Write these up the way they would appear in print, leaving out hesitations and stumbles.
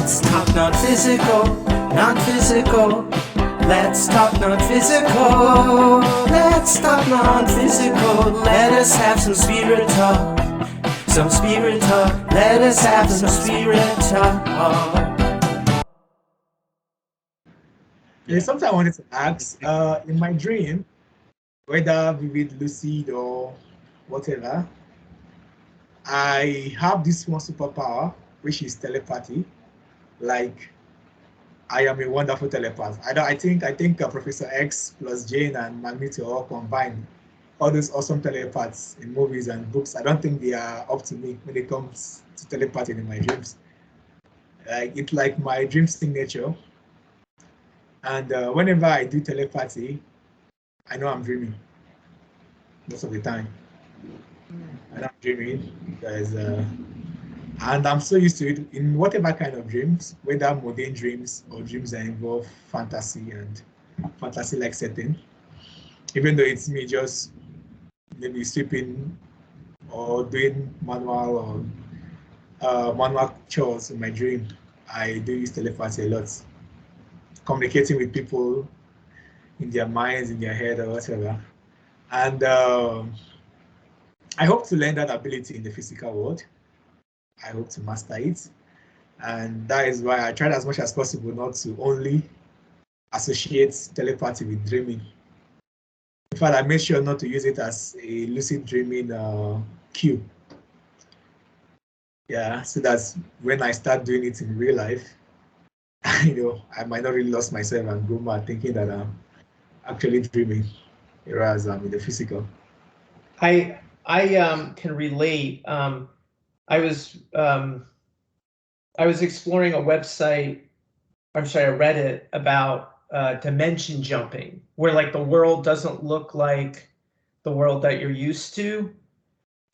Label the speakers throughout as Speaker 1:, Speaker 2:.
Speaker 1: Let's talk non-physical, non-physical. Let's talk non-physical. Let's talk non-physical. Let us have some spirit talk. Some spirit talk. Let us have some spirit talk.
Speaker 2: Something I wanted to ask, in my dream, whether vivid, lucid, or whatever, I have this one superpower, which is telepathy. Like, I am a wonderful telepath. I think Professor X plus Jane and Magneto all combined, all those awesome telepaths in movies and books. I don't think they are up to me when it comes to telepathy in my dreams. It's like my dream signature. And whenever I do telepathy, I know I'm dreaming most of the time. And I'm dreaming because, and I'm so used to it in whatever kind of dreams, whether mundane dreams or dreams that involve fantasy and fantasy-like setting. Even though it's me just maybe sleeping or doing manual chores in my dream, I do use telepathy a lot, communicating with people in their minds, in their head, or whatever. And I hope to learn that ability in the physical world. I hope to master it. And that is why I tried as much as possible not to only associate telepathy with dreaming. In fact, I made sure not to use it as a lucid dreaming cue. Yeah, so that's when I start doing it in real life, I might not really lose myself and go mad thinking that I'm actually dreaming, whereas I'm in the physical.
Speaker 3: I can relate. I was exploring a website, I'm sorry, a Reddit about dimension jumping, where like the world doesn't look like the world that you're used to.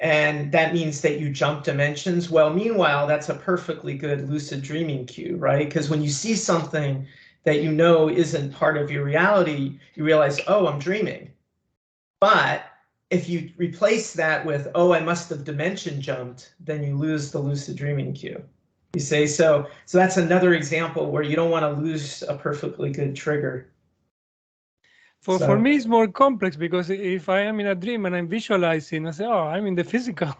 Speaker 3: And that means that you jump dimensions. Well, meanwhile, that's a perfectly good lucid dreaming cue, right? Because when you see something that you know isn't part of your reality, you realize, oh, I'm dreaming. But if you replace that with, oh, I must have dimension jumped, then you lose the lucid dreaming cue. You say, so that's another example where you don't want to lose a perfectly good trigger.
Speaker 4: For me, it's more complex because if I am in a dream and I'm visualizing, I say, oh, I'm in the physical.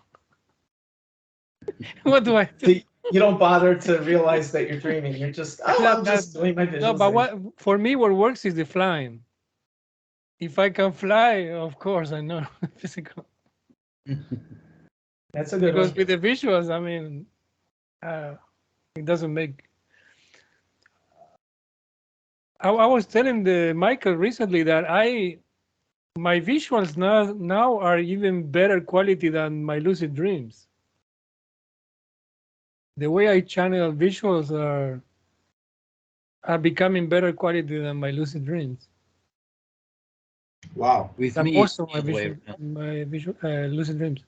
Speaker 4: What do I do?
Speaker 3: You don't bother to realize that you're dreaming. You're just, I'm just doing my visualization.
Speaker 4: No, but for me, what works is the flying. If I can fly, of course, I know physical.
Speaker 3: That's a good
Speaker 4: because
Speaker 3: one.
Speaker 4: with the visuals, I mean, it doesn't make. I was telling Michael recently that my visuals now are even better quality than my lucid dreams. The way I channel visuals are becoming better quality than my lucid dreams.
Speaker 2: Wow.
Speaker 5: With
Speaker 4: than
Speaker 5: me,
Speaker 4: most of my lucid dreams.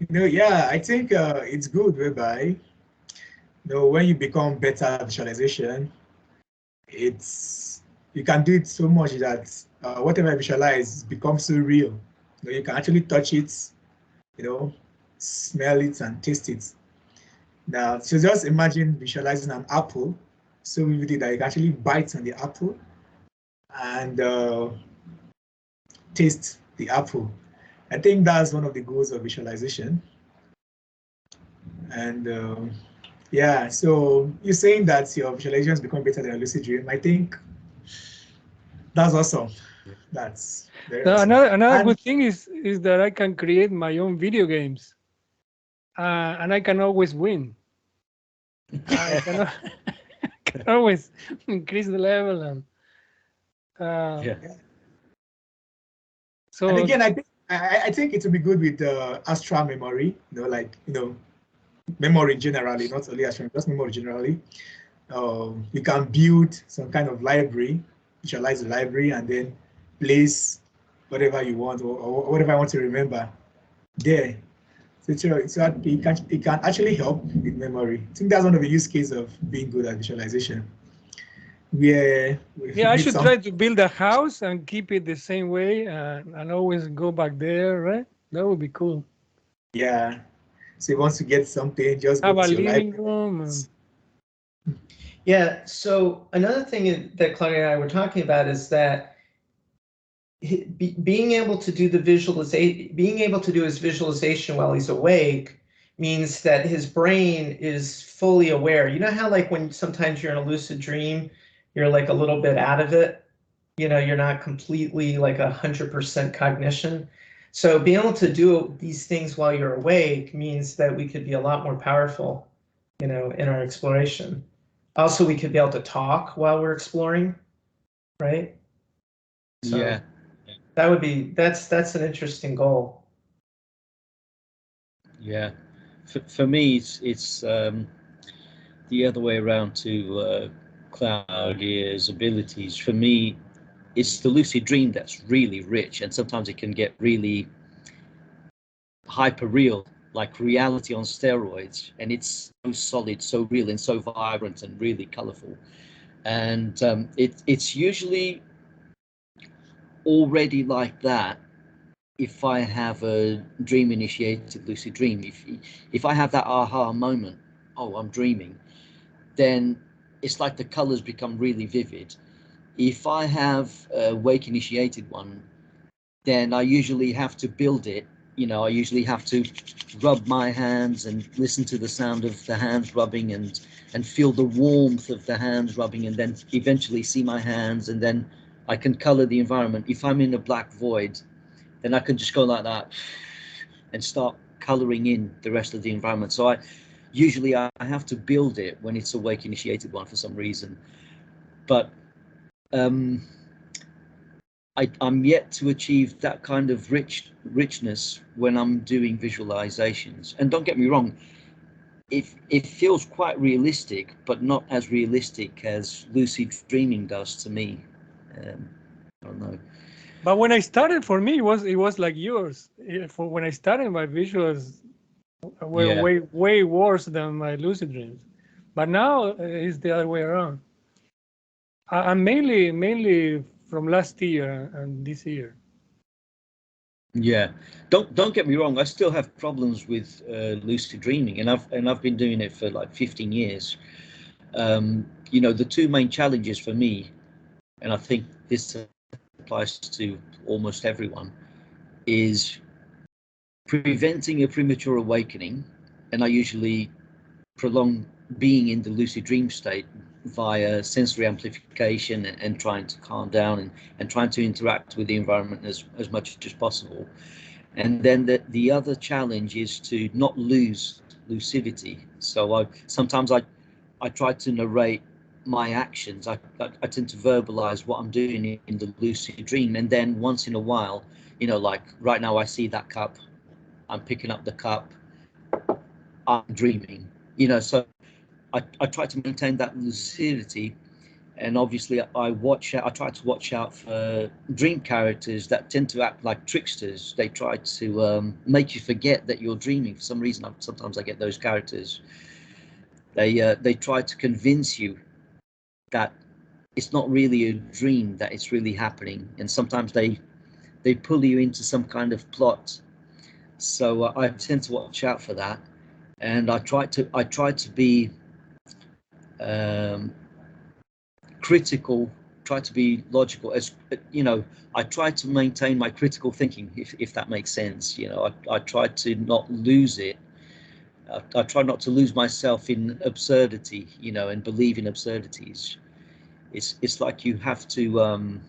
Speaker 2: Yeah, I think it's good whereby, when you become better at visualization, you can do it so much that whatever you visualize becomes so real. You can actually touch it, smell it and taste it. Now, so just imagine visualizing an apple so vividly that you can actually bite on the apple and taste the apple. I think that's one of the goals of visualization. And yeah, so you're saying that your visualizations become better than a lucid dream. I think that's awesome. That's very awesome.
Speaker 4: Another good thing is that I can create my own video games, and I can always win. I can always increase the level and. So
Speaker 2: and again, I think it would be good with astral memory. Memory generally, not only astral, just memory generally. You can build some kind of library, visualize the library, and then place whatever you want or whatever I want to remember there. So it can actually help with memory. I think that's one of the use cases of being good at visualization.
Speaker 4: Yeah, I should try to build a house and keep it the same way and always go back there, right? That would be cool.
Speaker 2: Yeah. So once you get something, just go
Speaker 4: Have a
Speaker 2: to your
Speaker 4: living
Speaker 2: life.
Speaker 4: room.
Speaker 3: Yeah. So another thing that Claudia and I were talking about is that being able to do being able to do his visualization while he's awake means that his brain is fully aware. You know how like when sometimes you're in a lucid dream, you're like a little bit out of it. You know, you're not completely like 100% cognition. So being able to do these things while you're awake means that we could be a lot more powerful, you know, in our exploration. Also, we could be able to talk while we're exploring, right? So
Speaker 5: Yeah.
Speaker 3: that would be that's an interesting goal.
Speaker 5: Yeah. For me, it's the other way around to Claudia's abilities. For me, it's the lucid dream that's really rich, and sometimes it can get really hyper real, like reality on steroids, and it's so solid, so real, and so vibrant and really colorful. And it's usually already like that if I have a dream initiated lucid dream. If I have that aha moment, oh, I'm dreaming, then it's like the colors become really vivid. If I have a wake initiated one, then I usually have to build it. You know, I usually have to rub my hands and listen to the sound of the hands rubbing and feel the warmth of the hands rubbing, and then eventually see my hands, and then I can color the environment. If I'm in a black void, then I can just go like that and start coloring in the rest of the environment. So I have to build it when it's a wake initiated one for some reason. But I'm yet to achieve that kind of richness when I'm doing visualizations. And don't get me wrong, it feels quite realistic, but not as realistic as lucid dreaming does to me. I don't know.
Speaker 4: But when I started, for me, it was like yours. For when I started, my visuals were way worse than my lucid dreams. But now it's the other way around. I'm mainly from last year and this year.
Speaker 5: Yeah, don't get me wrong. I still have problems with lucid dreaming, and I've been doing it for like 15 years. You know, the two main challenges for me, and I think this applies to almost everyone, is preventing a premature awakening, and I usually prolong being in the lucid dream state via sensory amplification and trying to calm down and trying to interact with the environment as much as possible. And then the other challenge is to not lose lucidity. So sometimes I try to narrate my actions. I tend to verbalize what I'm doing in the lucid dream, and then once in a while, you know, like right now I see that cup, I'm picking up the cup, I'm dreaming, you know. So I try to maintain that lucidity, and obviously I try to watch out for dream characters that tend to act like tricksters. They try to make you forget that you're dreaming. For some reason, sometimes I get those characters. They try to convince you that it's not really a dream, that it's really happening, and sometimes they pull you into some kind of plot. So I tend to watch out for that, and I try to be critical, try to be logical, as you know. I try to maintain my critical thinking, if that makes sense. You know, I try to not lose it. I try not to lose myself in absurdity, you know, and believe in absurdities. It's like you have to,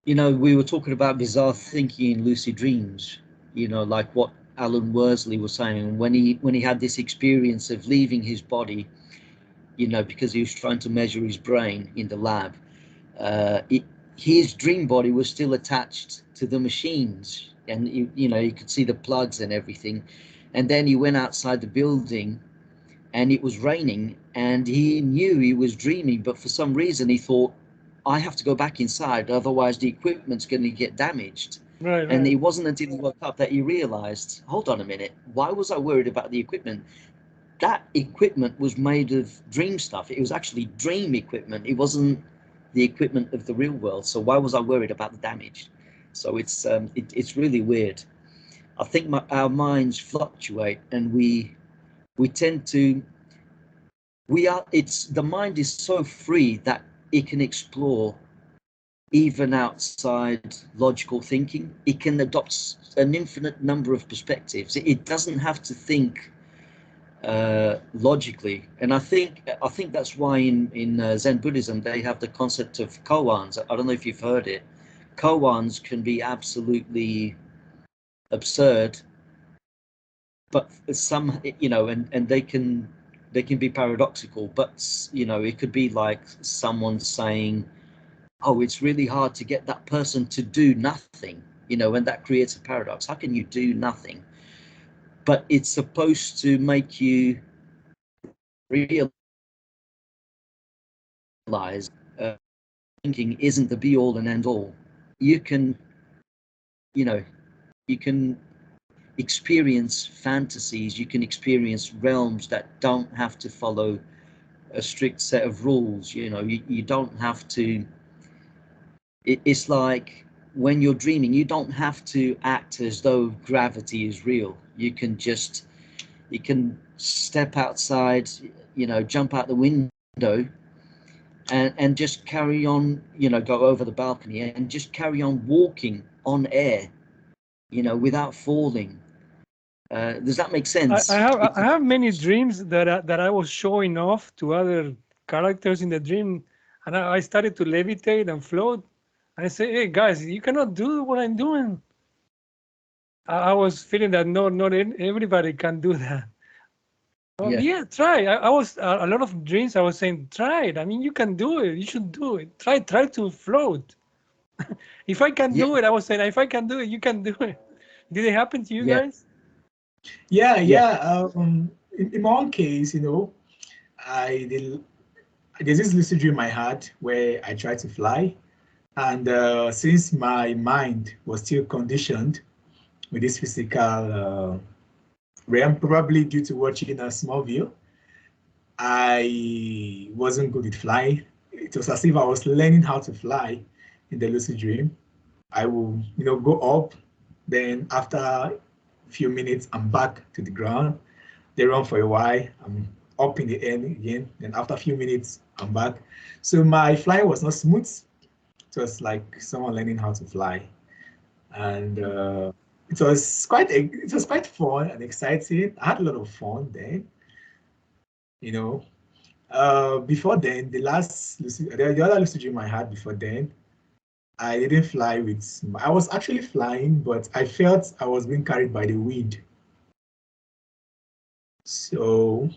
Speaker 5: you know, we were talking about bizarre thinking in lucid dreams, you know, like what Alan Worsley was saying when he had this experience of leaving his body, you know, because he was trying to measure his brain in the lab. His dream body was still attached to the machines, and you know, you could see the plugs and everything. And then he went outside the building, and it was raining, and he knew he was dreaming, but for some reason he thought, I have to go back inside, otherwise the equipment's going to get damaged.
Speaker 4: Right.
Speaker 5: And it wasn't until he woke up that he realized, hold on a minute, why was I worried about the equipment? That equipment was made of dream stuff. It was actually dream equipment. It wasn't the equipment of the real world. So why was I worried about the damage? So it's really weird. I think our minds fluctuate, and we tend to, the mind is so free that it can explore even outside logical thinking. It can adopt an infinite number of perspectives. It doesn't have to think logically, and I think that's why in Zen Buddhism they have the concept of koans. I don't know if you've heard it. Koans can be absolutely absurd, but some, you know, and they can be paradoxical, but you know, it could be like someone saying, oh, it's really hard to get that person to do nothing, you know, and that creates a paradox. How can you do nothing? But it's supposed to make you realize thinking isn't the be all and end all. You can, you know, you can experience fantasies, you can experience realms that don't have to follow a strict set of rules. You know, you don't have to, it's like when you're dreaming, you don't have to act as though gravity is real. You can step outside, you know, jump out the window and just carry on, you know, go over the balcony and just carry on walking on air, you know, without falling. Does that make sense?
Speaker 4: I have many dreams that I was showing off to other characters in the dream, and I started to levitate and float. And I say, hey guys, you cannot do what I'm doing. I was feeling that not everybody can do that. Well, yeah, try. I was a lot of dreams. I was saying, try it. I mean, you can do it. You should do it. Try to float. If I can do it, I was saying, if I can do it, you can do it. Did it happen to you guys?
Speaker 2: Yeah. In my own case, you know, there's this lucid dream I had where I tried to fly, and since my mind was still conditioned with this physical realm, probably due to watching a small view, I wasn't good at flying. It was as if I was learning how to fly in the lucid dream. I will, you know, go up, then after a few minutes, I'm back to the ground. They run for a while, I'm up in the air again, then after a few minutes, I'm back. So my flying was not smooth. It was like someone learning how to fly. And it was quite fun and exciting. I had a lot of fun then, you know. Before then, the other lucid dream I had before then, I didn't fly with, I was actually flying, but I felt I was being carried by the wind. So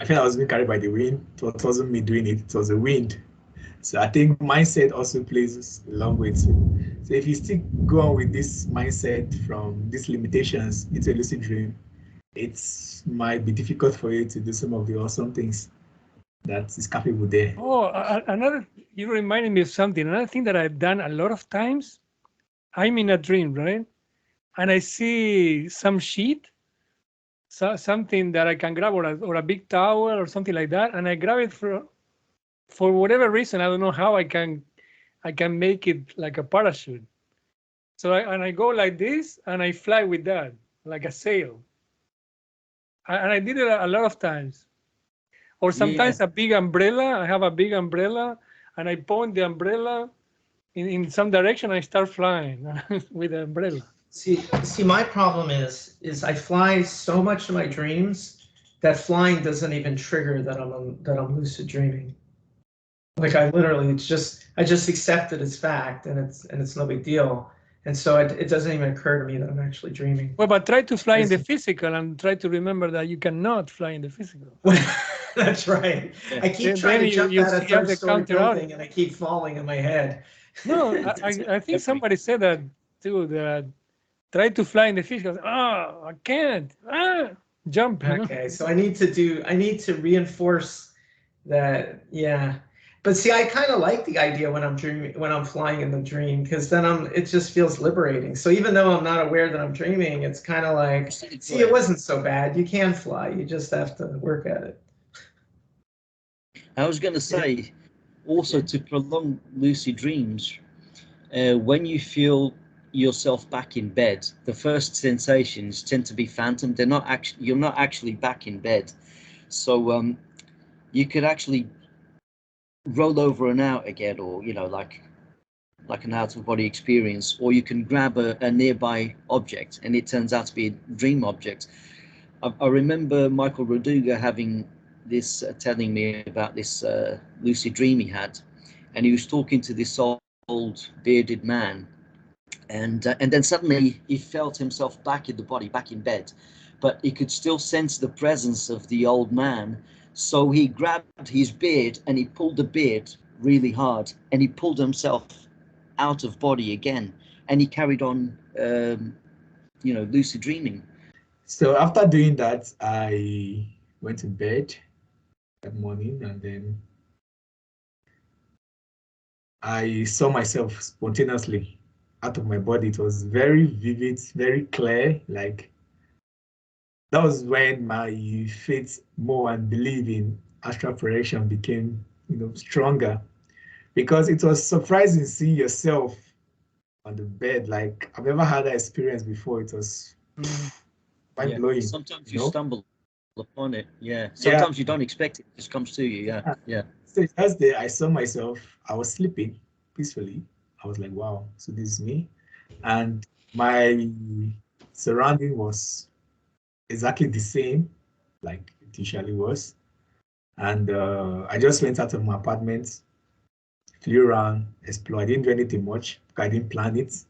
Speaker 2: I felt I was being carried by the wind. It wasn't me doing it, it was the wind. So I think mindset also plays along with it. So if you still go on with this mindset from these limitations into a lucid dream, it might be difficult for you to do some of the awesome things that is capable there.
Speaker 4: Oh, you reminded me of something. Another thing that I've done a lot of times, I'm in a dream, right? And I see some sheet, something that I can grab, or a big towel or something like that, and I grab it for whatever reason. I don't know how I can make it like a parachute. So I go like this, and I fly with that, like a sail. And I did it a lot of times. Or sometimes a big umbrella. I have a big umbrella, and I point the umbrella in some direction. I start flying with the umbrella.
Speaker 3: See, my problem is I fly so much in my dreams that flying doesn't even trigger that I'm lucid dreaming. Like I just accept it as fact, and it's no big deal. And so it doesn't even occur to me that I'm actually dreaming.
Speaker 4: Well, but try to fly in the physical and try to remember that you cannot fly in the physical.
Speaker 3: That's right. Yeah. I keep trying to jump out of third-story building, and I keep falling in my head.
Speaker 4: No, I think somebody said that too. That try to fly in the physical. Oh, I can't. Jump.
Speaker 3: Okay, so I need to reinforce that. Yeah. But see, I kind of like the idea when I'm dreaming, when I'm flying in the dream, because then it just feels liberating. So even though I'm not aware that I'm dreaming, it's kind of like, see, it wasn't so bad. You can fly. You just have to work at it.
Speaker 5: I was going to say, also to prolong lucid dreams, when you feel yourself back in bed, the first sensations tend to be phantom. They're not actually, you're not actually back in bed. So you could actually roll over and out again, or like an out-of-body experience, or you can grab a nearby object and it turns out to be a dream object. I remember Michael Roduga having this, telling me about this lucid dream he had, and he was talking to this old bearded man, and then suddenly he felt himself back in the body, back in bed, but he could still sense the presence of the old man. So he grabbed his beard and he pulled the beard really hard, and he pulled himself out of body again, and he carried on lucid dreaming.
Speaker 2: So after doing that, I went to bed that morning, and then I saw myself spontaneously out of my body. It was very vivid, very clear. Like, that was when my faith more and belief in astral projection became, stronger, because it was surprising seeing yourself on the bed. Like, I've never had that experience before. It was mind blowing.
Speaker 5: Sometimes you stumble upon it. Sometimes you don't expect it. It just comes to you.
Speaker 2: So that's day I saw myself. I was sleeping peacefully. I was like, wow, so this is me. And my surrounding was exactly the same like it usually was. And I just went out of my apartment, flew around, explored. I didn't do anything much. I didn't plan it.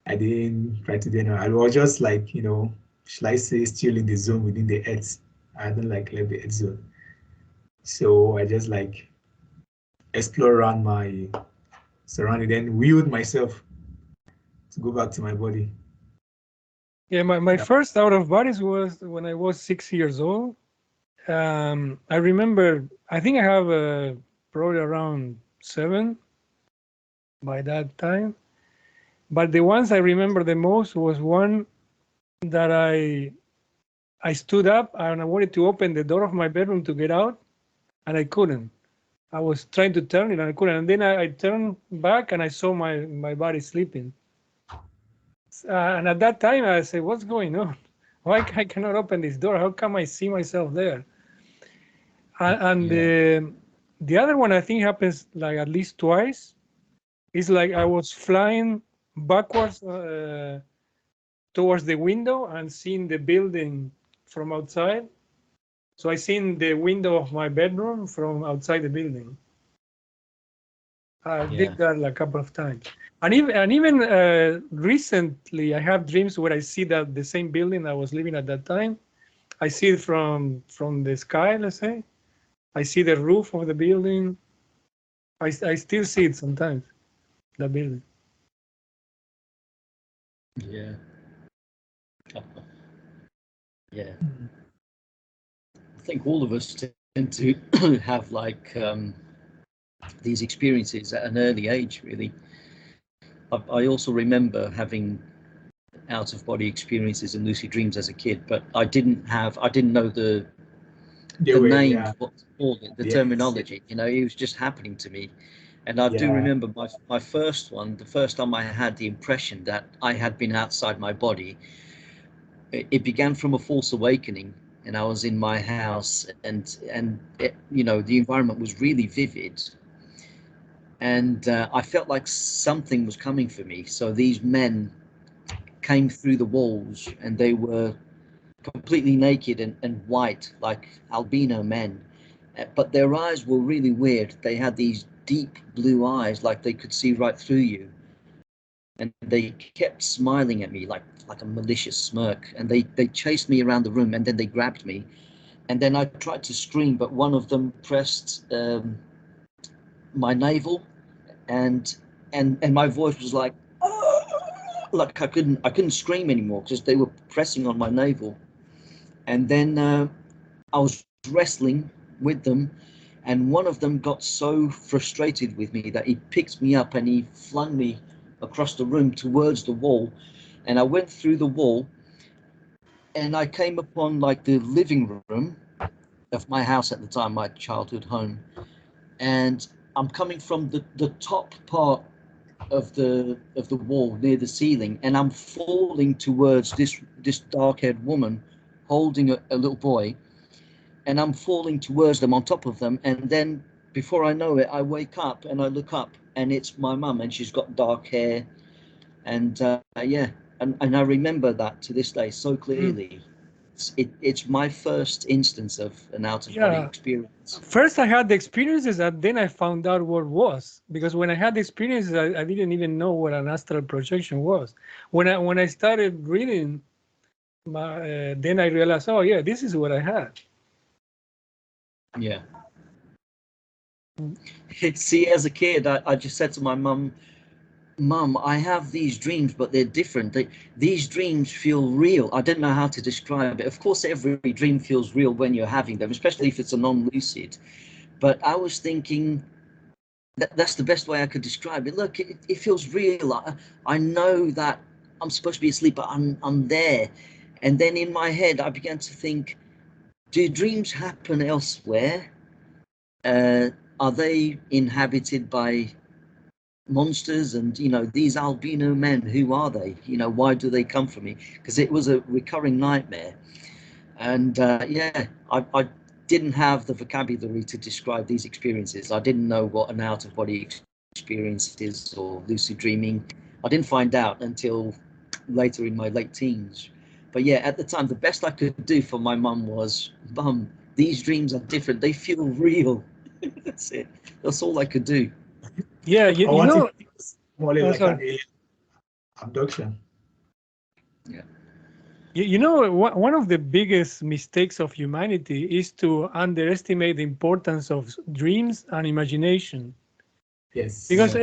Speaker 2: I didn't try to do anything. I was just like, should I say, still in the zone within the earth. I don't like leave the earth zone. So I just like explore around my surrounding, then wheeled myself to go back to my body.
Speaker 4: Yeah, my first out of bodies was when I was 6 years old. I remember, I think I have probably around 7 by that time. But the ones I remember the most was one that I stood up and I wanted to open the door of my bedroom to get out, and I couldn't. I was trying to turn it and I couldn't. And then I turned back and I saw my body sleeping. And at that time I said, what's going on? Why I cannot open this door? How come I see myself there? And the other one I think happens like at least twice. It's like I was flying backwards towards the window and seeing the building from outside. So I seen the window of my bedroom from outside the building. I did that like a couple of times. And even recently, I have dreams where I see that the same building I was living at that time. I see it from the sky, let's say. I see the roof of the building. I still see it sometimes, the building.
Speaker 5: Yeah. Yeah. I think all of us tend to have like these experiences at an early age, really. I also remember having out-of-body experiences and lucid dreams as a kid, but I didn't know the name, what to call it, the terminology. It was just happening to me. And I do remember my first one, the first time I had the impression that I had been outside my body. It began from a false awakening, and I was in my house, and it, the environment was really vivid, and I felt like something was coming for me. So these men came through the walls, and they were completely naked and white, like albino men, but their eyes were really weird. They had these deep blue eyes, like they could see right through you, and they kept smiling at me like a malicious smirk, and they chased me around the room, and then they grabbed me, and then I tried to scream, but one of them pressed my navel, and my voice was like I couldn't scream anymore because they were pressing on my navel. And then I was wrestling with them, and one of them got so frustrated with me that he picked me up and he flung me across the room towards the wall, and I went through the wall, and I came upon like the living room of my house at the time, my childhood home, and I'm coming from the top part of the wall near the ceiling, and I'm falling towards this dark-haired woman holding a little boy, and I'm falling towards them on top of them, and then before I know it, I wake up and I look up and it's my mum, and she's got dark hair, and yeah, and I remember that to this day so clearly. It's my first instance of an out-of-body experience.
Speaker 4: First, I had the experiences, and then I found out what it was. Because when I had the experiences, I didn't even know what an astral projection was. When I started reading, then I realized, oh yeah, this is what I had.
Speaker 5: Yeah. See, as a kid, I just said to my mum, Mum, I have these dreams, but they're different. These dreams feel real. I didn't know how to describe it. Of course, every dream feels real when you're having them, especially if it's a non-lucid. But I was thinking that's the best way I could describe it. Look, it feels real. I know that I'm supposed to be asleep, but I'm there. And then in my head, I began to think, do dreams happen elsewhere? Are they inhabited by monsters? And these albino men, who are they? Why do they come for me? Because it was a recurring nightmare. And yeah, I didn't have the vocabulary to describe these experiences. I didn't know what an out-of-body experience is, or lucid dreaming. I didn't find out until later in my late teens. But yeah, at the time, the best I could do for my mum was, Mum, these dreams are different. They feel real. That's it. That's all I could do.
Speaker 4: Yeah, you know,
Speaker 2: it's more like an alien abduction.
Speaker 5: Yeah.
Speaker 4: You know, one of the biggest mistakes of humanity is to underestimate the importance of dreams and imagination.
Speaker 2: Yes.
Speaker 4: Because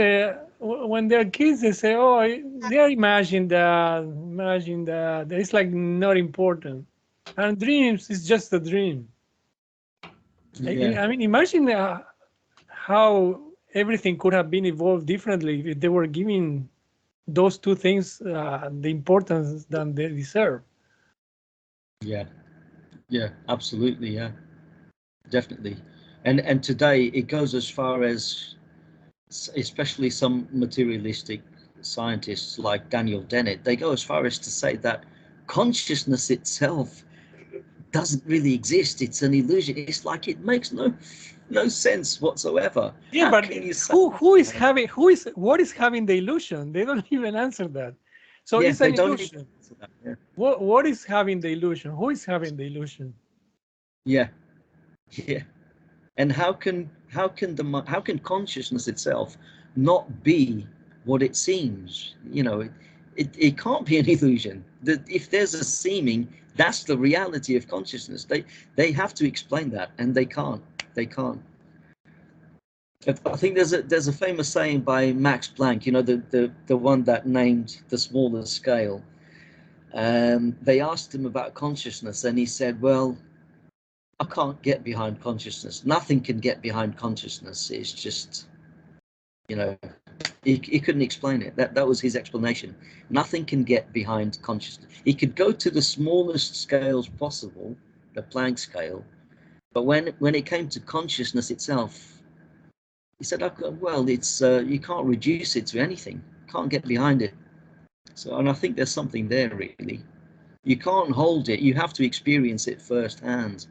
Speaker 4: when they're kids, they say, "Oh, they're imagining that." It's like not important. And dreams is just a dream.
Speaker 5: Yeah.
Speaker 4: I mean, imagine how everything could have been evolved differently if they were giving those two things the importance that they deserve.
Speaker 5: Yeah, yeah, absolutely, yeah, definitely. And today it goes as far as, especially some materialistic scientists like Daniel Dennett, they go as far as to say that consciousness itself doesn't really exist. It's an illusion. It's like it makes no sense whatsoever.
Speaker 4: Yeah,
Speaker 5: How
Speaker 4: but
Speaker 5: can you say
Speaker 4: what is having the illusion? They don't even answer that. So
Speaker 5: yeah,
Speaker 4: it's
Speaker 5: they
Speaker 4: an
Speaker 5: don't
Speaker 4: illusion.
Speaker 5: even answer that, yeah.
Speaker 4: What is having the illusion? Who is having the illusion?
Speaker 5: Yeah, yeah. And how can consciousness itself not be what it seems? It can't be an illusion. That if there's a seeming, that's the reality of consciousness. They have to explain that, and they can't. I think there's a famous saying by Max Planck, the one that named the smaller scale. They asked him about consciousness, and he said, well, I can't get behind consciousness. Nothing can get behind consciousness. It's just, he couldn't explain it. That was his explanation. Nothing can get behind consciousness. He could go to the smallest scales possible, the Planck scale, but when it came to consciousness itself, he said, well, it's you can't reduce it to anything. Can't get behind it. So, and I think there's something there, really. You can't hold it. You have to experience it firsthand.